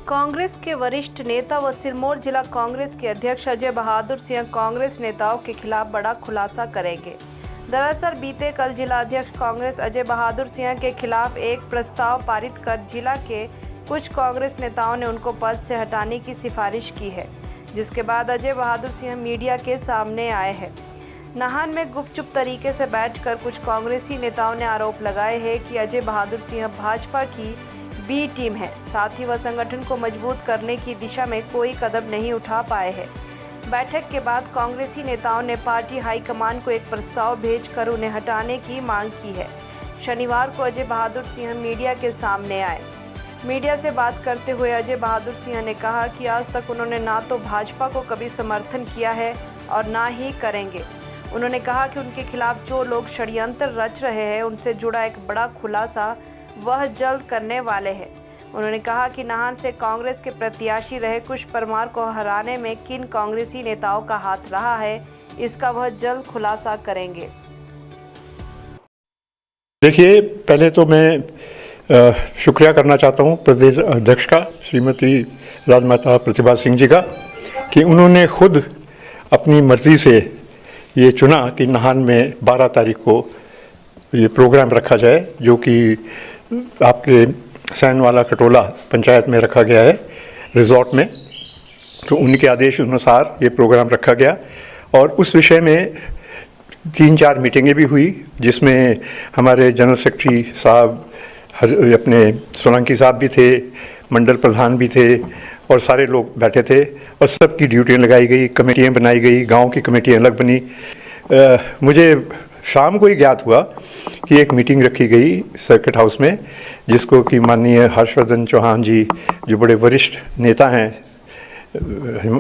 कांग्रेस के वरिष्ठ नेता व सिरमौर जिला कांग्रेस के अध्यक्ष अजय बहादुर सिंह कांग्रेस नेताओं के खिलाफ बड़ा खुलासा करेंगे। दरअसल बीते कल जिला अध्यक्ष कांग्रेस अजय बहादुर सिंह के खिलाफ एक प्रस्ताव पारित कर जिला के कुछ कांग्रेस नेताओं ने उनको पद से हटाने की सिफारिश की है, जिसके बाद अजय बहादुर सिंह मीडिया के सामने आए हैं। नाहन में गुपचुप तरीके से बैठकर कुछ कांग्रेसी नेताओं ने आरोप लगाए हैं कि अजय बहादुर सिंह भाजपा की बी टीम है, साथ ही वह संगठन को मजबूत करने की दिशा में कोई कदम नहीं उठा पाए हैं। बैठक के बाद कांग्रेसी नेताओं ने पार्टी हाईकमान को एक प्रस्ताव भेजकर उन्हें हटाने की मांग की है। शनिवार को अजय बहादुर सिंह मीडिया के सामने आए। मीडिया से बात करते हुए अजय बहादुर सिंह ने कहा कि आज तक उन्होंने ना तो भाजपा को कभी समर्थन किया है और ना ही करेंगे। उन्होंने कहा कि उनके खिलाफ जो लोग षड्यंत्र रच रहे हैं, उनसे जुड़ा एक बड़ा खुलासा वह जल्द करने वाले हैं। उन्होंने कहा कि नाहन से कांग्रेस के प्रत्याशी रहे कुश परमार को हराने में किन कांग्रेसी नेताओं का हाथ रहा है, इसका वह जल्द खुलासा करेंगे। देखिए, पहले तो मैं शुक्रिया करना चाहता हूं प्रदेश अध्यक्ष का, श्रीमती राजमाता प्रतिभा सिंह जी का, कि उन्होंने खुद अपनी मर्जी से ये चुना कि नाहन में 12 तारीख को ये प्रोग्राम रखा जाए, जो कि आपके सैनवाला कटोला पंचायत में रखा गया है, रिजॉर्ट में। तो उनके आदेश अनुसार ये प्रोग्राम रखा गया और उस विषय में 3-4 मीटिंगें भी हुई, जिसमें हमारे जनरल सेक्रेटरी साहब, अपने सोलंकी साहब भी थे, मंडल प्रधान भी थे और सारे लोग बैठे थे और सबकी ड्यूटियाँ लगाई गई, कमेटियाँ बनाई गई, गांव की कमेटियाँ अलग बनी। मुझे शाम को ही ज्ञात हुआ कि एक मीटिंग रखी गई सर्किट हाउस में, जिसको कि माननीय हर्षवर्धन चौहान जी, जो बड़े वरिष्ठ नेता हैं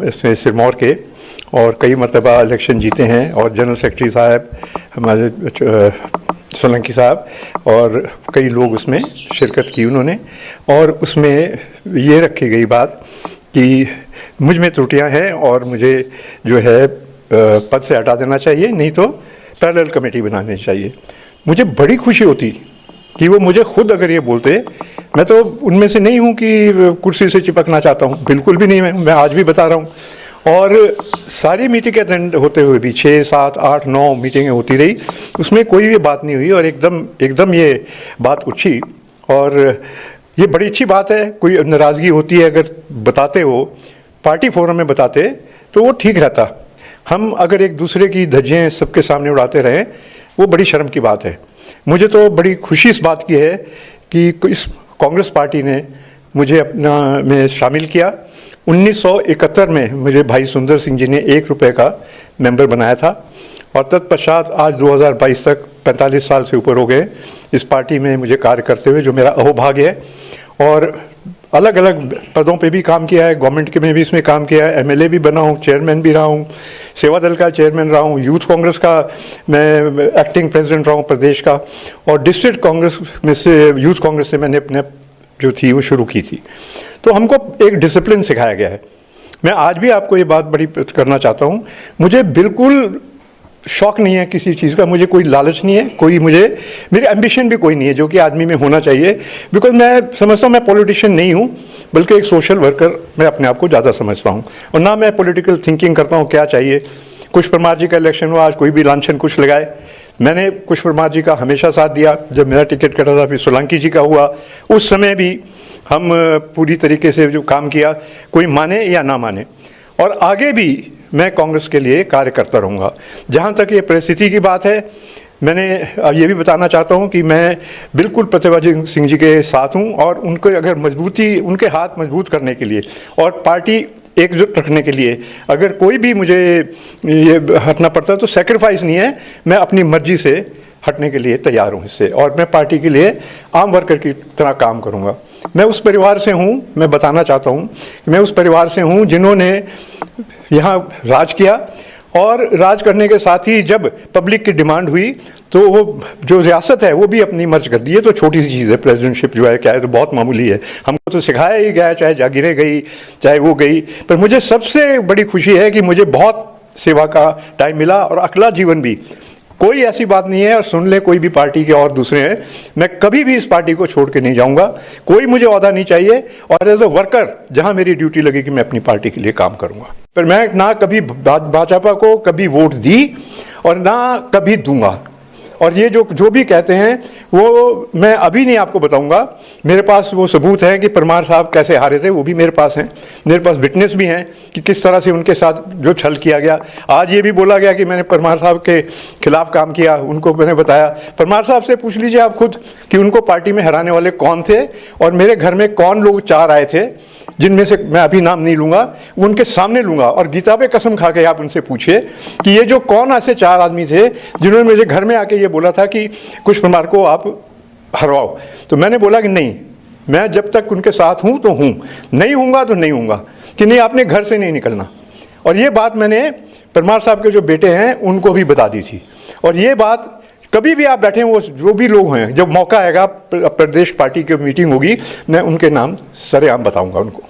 इसमें सिरमौर के और कई मरतबा इलेक्शन जीते हैं, और जनरल सेक्रेटरी साहब हमारे सोलंकी साहब और कई लोग उसमें शिरकत की उन्होंने। और उसमें ये रखी गई बात कि मुझ में त्रुटियां हैं और मुझे जो है पद से हटा देना चाहिए, नहीं तो पैरेलल कमेटी बनानी चाहिए। मुझे बड़ी खुशी होती कि वो मुझे खुद अगर ये बोलते। मैं तो उनमें से नहीं हूँ कि कुर्सी से चिपकना चाहता हूँ, बिल्कुल भी नहीं। मैं आज भी बता रहा हूँ। और सारी मीटिंग अटेंड होते हुए भी 6, 7, 8, 9 मीटिंगें होती रही, उसमें कोई भी बात नहीं हुई और एकदम ये बात उठी। और ये बड़ी अच्छी बात है। कोई नाराज़गी होती है, अगर बताते हो पार्टी फोरम में बताते तो वो ठीक रहता। हम अगर एक दूसरे की धज्जियाँ सबके सामने उड़ाते रहें, वो बड़ी शर्म की बात है। मुझे तो बड़ी खुशी इस बात की है कि इस कांग्रेस पार्टी ने मुझे अपना में शामिल किया। 1971 में मुझे भाई सुंदर सिंह जी ने 1 रुपये का मेंबर बनाया था और तत्पश्चात आज 2022 तक 45 साल से ऊपर हो गए इस पार्टी में मुझे कार्य करते हुए, जो मेरा अहोभाग्य है। और अलग अलग पदों पे भी काम किया है, गवर्नमेंट के में भी इसमें काम किया है, एमएलए भी बना हूँ, चेयरमैन भी रहा हूँ, सेवा दल का चेयरमैन रहा हूँ, यूथ कांग्रेस का मैं एक्टिंग प्रेसिडेंट रहा हूँ प्रदेश का, और डिस्ट्रिक्ट कांग्रेस में से यूथ कांग्रेस से मैंने अपने जो थी वो शुरू की थी। तो हमको एक डिसिप्लिन सिखाया गया है। मैं आज भी आपको ये बात बड़ी करना चाहता हूँ, मुझे बिल्कुल शौक नहीं है किसी चीज़ का, मुझे कोई लालच नहीं है, मेरी एम्बिशन भी कोई नहीं है जो कि आदमी में होना चाहिए। बिकॉज मैं समझता हूँ मैं पॉलिटिशियन नहीं हूँ, बल्कि एक सोशल वर्कर मैं अपने आप को ज़्यादा समझता हूँ। और ना मैं पॉलिटिकल थिंकिंग करता हूँ क्या चाहिए। कुश परमार जी का इलेक्शन हुआ, आज कोई भी लांछन कुछ लगाए, मैंने कुश परमार जी का हमेशा साथ दिया। जब मेरा टिकट कटा था, फिर सोलंकी जी का हुआ, उस समय भी हम पूरी तरीके से जो काम किया, कोई माने या ना माने। और आगे भी मैं कांग्रेस के लिए कार्य करता रहूँगा। जहाँ तक ये परिस्थिति की बात है, मैंने ये भी बताना चाहता हूँ कि मैं बिल्कुल प्रतिभा सिंह जी के साथ हूँ और उनको अगर उनके हाथ मजबूत करने के लिए और पार्टी एकजुट रखने के लिए अगर कोई भी मुझे ये हटना पड़ता है तो सेक्रीफाइस नहीं है, मैं अपनी मर्जी से हटने के लिए तैयार हूँ इससे, और मैं पार्टी के लिए आम वर्कर की तरह काम करूँगा। मैं उस परिवार से हूँ, मैं बताना चाहता हूँ कि मैं उस परिवार से हूँ जिन्होंने यहाँ राज किया, और राज करने के साथ ही जब पब्लिक की डिमांड हुई तो वो जो रियासत है वो भी अपनी मर्ज कर दी है। तो छोटी सी चीज़ है, प्रेसिडेंटशिप जो है क्या है, तो बहुत मामूली है, हमको तो सिखाया ही गया, चाहे जागीरें गई चाहे वो गई। पर मुझे सबसे बड़ी खुशी है कि मुझे बहुत सेवा का टाइम मिला और अगला जीवन भी कोई ऐसी बात नहीं है, और सुन ले कोई भी पार्टी के और दूसरे हैं, मैं कभी भी इस पार्टी को छोड़ के नहीं जाऊंगा। कोई मुझे ओहदा नहीं चाहिए, और एज अ वर्कर जहां मेरी ड्यूटी लगेगी मैं अपनी पार्टी के लिए काम करूंगा। पर मैं ना कभी भाजपा को कभी वोट दी और ना कभी दूंगा। और ये जो भी कहते हैं वो मैं अभी नहीं आपको बताऊंगा। मेरे पास वो सबूत हैं कि परमार साहब कैसे हारे थे, वो भी मेरे पास हैं। मेरे पास विटनेस भी हैं कि किस तरह से उनके साथ जो छल किया गया। आज ये भी बोला गया कि मैंने परमार साहब के खिलाफ काम किया, उनको मैंने बताया। परमार साहब से पूछ लीजिए आप खुद कि उनको पार्टी में हराने वाले कौन थे और मेरे घर में कौन लोग 4 आए थे, जिनमें से मैं अभी नाम नहीं लूंगा, वो उनके सामने लूंगा। और गीता पे कसम खा के आप उनसे पूछिए कि ये जो कौन ऐसे 4 आदमी थे जिन्होंने मुझे घर में आके ये बोला था कि कुछ परमार को आप हरवाओ। तो मैंने बोला कि नहीं, मैं जब तक उनके साथ हूं तो हूं, नहीं हूंगा तो नहीं हूंगा, कि नहीं आपने घर से नहीं निकलना। और ये बात मैंने परमार साहब के जो बेटे हैं उनको भी बता दी थी। और ये बात कभी भी आप बैठे वो जो भी लोग हैं, जब मौका आएगा प्रदेश पार्टी की मीटिंग होगी, मैं उनके नाम सरेआम बताऊंगा उनको।